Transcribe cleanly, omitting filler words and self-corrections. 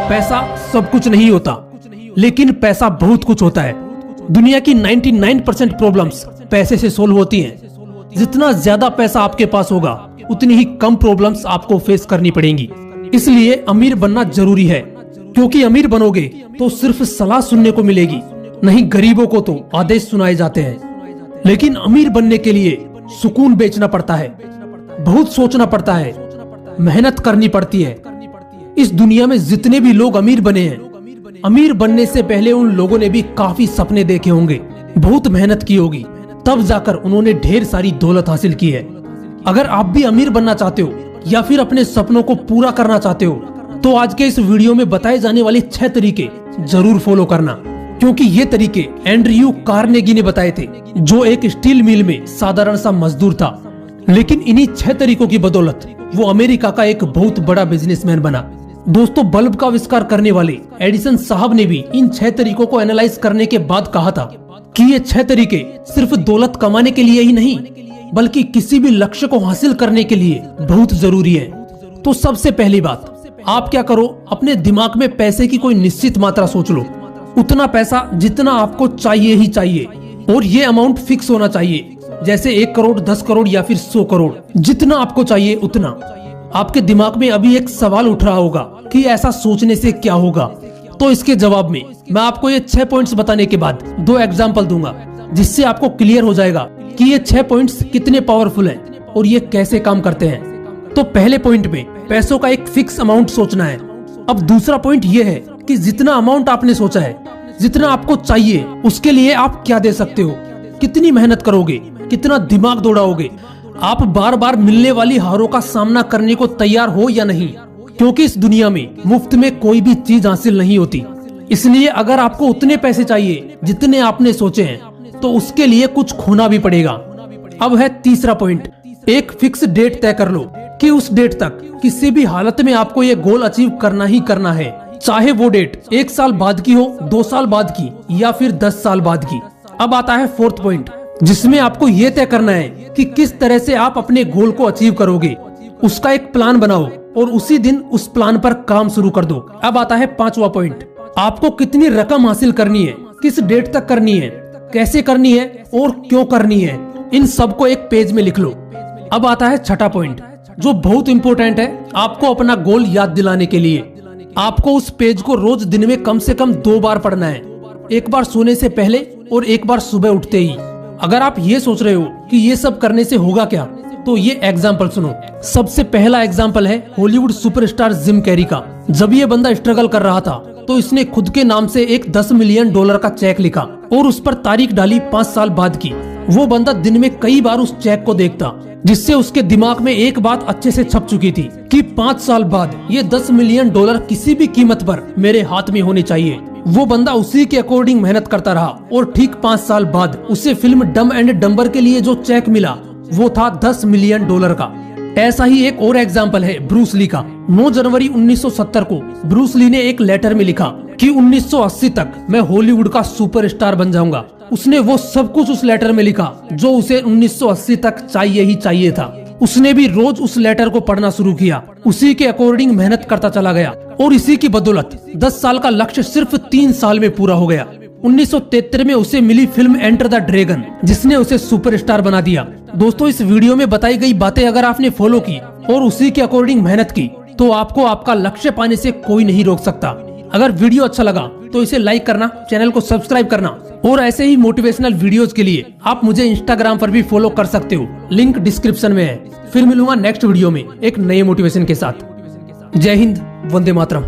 पैसा सब कुछ नहीं होता, लेकिन पैसा बहुत कुछ होता है। दुनिया की 99% प्रॉब्लम्स पैसे से सोल्व होती हैं। जितना ज्यादा पैसा आपके पास होगा, उतनी ही कम प्रॉब्लम्स आपको फेस करनी पड़ेंगी। इसलिए अमीर बनना जरूरी है, क्योंकि अमीर बनोगे तो सिर्फ सलाह सुनने को मिलेगी, नहीं गरीबों को तो आदेश सुनाए जाते हैं। लेकिन अमीर बनने के लिए सुकून बेचना पड़ता है, बहुत सोचना पड़ता है, मेहनत करनी पड़ती है। इस दुनिया में जितने भी लोग अमीर बने हैं, अमीर बनने से पहले उन लोगों ने भी काफी सपने देखे होंगे, बहुत मेहनत की होगी, तब जाकर उन्होंने ढेर सारी दौलत हासिल की है। अगर आप भी अमीर बनना चाहते हो या फिर अपने सपनों को पूरा करना चाहते हो, तो आज के इस वीडियो में बताए जाने वाले 6 तरीके जरूर फॉलो करना, क्योंकि ये तरीके एंड्रयू कार्नेगी ने बताए थे, जो एक स्टील मिल में साधारण सा मजदूर था। लेकिन इन्हीं 6 तरीकों की बदौलत वो अमेरिका का एक बहुत बड़ा बिजनेसमैन बना। दोस्तों, बल्ब का आविष्कार करने वाले एडिसन साहब ने भी इन 6 तरीकों को एनालाइज करने के बाद कहा था कि ये 6 तरीके सिर्फ दौलत कमाने के लिए ही नहीं, बल्कि किसी भी लक्ष्य को हासिल करने के लिए बहुत जरूरी है। तो सबसे पहली बात, आप क्या करो, अपने दिमाग में पैसे की कोई निश्चित मात्रा सोच लो। उतना पैसा जितना आपको चाहिए ही चाहिए, और ये अमाउंट फिक्स होना चाहिए, जैसे 1 करोड़, 10 करोड़ या फिर 100 करोड़, जितना आपको चाहिए उतना। आपके दिमाग में अभी एक सवाल उठ रहा होगा कि ऐसा सोचने से क्या होगा, तो इसके जवाब में मैं आपको ये 6 पॉइंट्स बताने के बाद 2 एग्जाम्पल दूंगा, जिससे आपको क्लियर हो जाएगा कि ये 6 पॉइंट्स कितने पावरफुल हैं और ये कैसे काम करते हैं। तो पहले पॉइंट में पैसों का एक फिक्स अमाउंट सोचना है। अब दूसरा पॉइंट ये है कि जितना अमाउंट आपने सोचा है, जितना आपको चाहिए, उसके लिए आप क्या दे सकते हो, कितनी मेहनत करोगे, कितना दिमाग दौड़ाओगे, आप बार बार मिलने वाली हारों का सामना करने को तैयार हो या नहीं, क्योंकि इस दुनिया में मुफ्त में कोई भी चीज हासिल नहीं होती। इसलिए अगर आपको उतने पैसे चाहिए जितने आपने सोचे हैं, तो उसके लिए कुछ खोना भी पड़ेगा। अब है तीसरा पॉइंट, एक फिक्स डेट तय कर लो कि उस डेट तक किसी भी हालत में आपको ये गोल अचीव करना ही करना है, चाहे वो डेट 1 साल बाद की हो, 2 साल बाद की या फिर 10 साल बाद की। अब आता है 4th पॉइंट, जिसमें आपको ये तय करना है कि किस तरह से आप अपने गोल को अचीव करोगे। उसका एक प्लान बनाओ और उसी दिन उस प्लान पर काम शुरू कर दो। अब आता है 5वां पॉइंट, आपको कितनी रकम हासिल करनी है, किस डेट तक करनी है, कैसे करनी है और क्यों करनी है, इन सब को एक पेज में लिख लो। अब आता है 6ठा पॉइंट, जो बहुत इंपॉर्टेंट है आपको अपना गोल याद दिलाने के लिए। आपको उस पेज को रोज दिन में कम से कम 2 बार पढ़ना है, एक बार सोने से पहले और एक बार सुबह उठते ही। अगर आप ये सोच रहे हो कि ये सब करने से होगा क्या, तो ये एग्जाम्पल सुनो। सबसे पहला एग्जाम्पल है हॉलीवुड सुपरस्टार जिम कैरी का। जब ये बंदा स्ट्रगल कर रहा था, तो इसने खुद के नाम से एक $10 मिलियन का चेक लिखा और उस पर तारीख डाली 5 साल बाद की। वो बंदा दिन में कई बार उस चेक को देखता, जिससे उसके दिमाग में एक बात अच्छे से छप चुकी थी कि 5 साल बाद ये $10 मिलियन किसी भी कीमत पर मेरे हाथ में होने चाहिए। वो बंदा उसी के अकॉर्डिंग मेहनत करता रहा और ठीक 5 साल बाद उसे फिल्म डम एंड डम्बर के लिए जो चेक मिला, वो था $10 मिलियन का। ऐसा ही एक और एग्जाम्पल है ब्रूस ली का। 9 जनवरी 1970 को ब्रूस ली ने एक लेटर में लिखा कि 1980 तक मैं हॉलीवुड का सुपरस्टार बन जाऊंगा। उसने वो सब कुछ उस लेटर में लिखा जो उसे 1980 तक चाहिए ही चाहिए था। उसने भी रोज उस लेटर को पढ़ना शुरू किया, उसी के अकॉर्डिंग मेहनत करता चला गया, और इसी की बदौलत 10 साल का लक्ष्य सिर्फ 3 साल में पूरा हो गया। 1973 में उसे मिली फिल्म एंटर द ड्रैगन, जिसने उसे सुपरस्टार बना दिया। दोस्तों, इस वीडियो में बताई गई बातें अगर आपने फॉलो की और उसी के अकॉर्डिंग मेहनत की, तो आपको आपका लक्ष्य पाने से कोई नहीं रोक सकता। अगर वीडियो अच्छा लगा तो इसे लाइक करना, चैनल को सब्सक्राइब करना, और ऐसे ही मोटिवेशनल वीडियोस के लिए आप मुझे इंस्टाग्राम पर भी फॉलो कर सकते हो, लिंक डिस्क्रिप्शन में है। फिर मिलूंगा नेक्स्ट वीडियो में एक नए मोटिवेशन के साथ। जय हिंद, वंदे मातरम।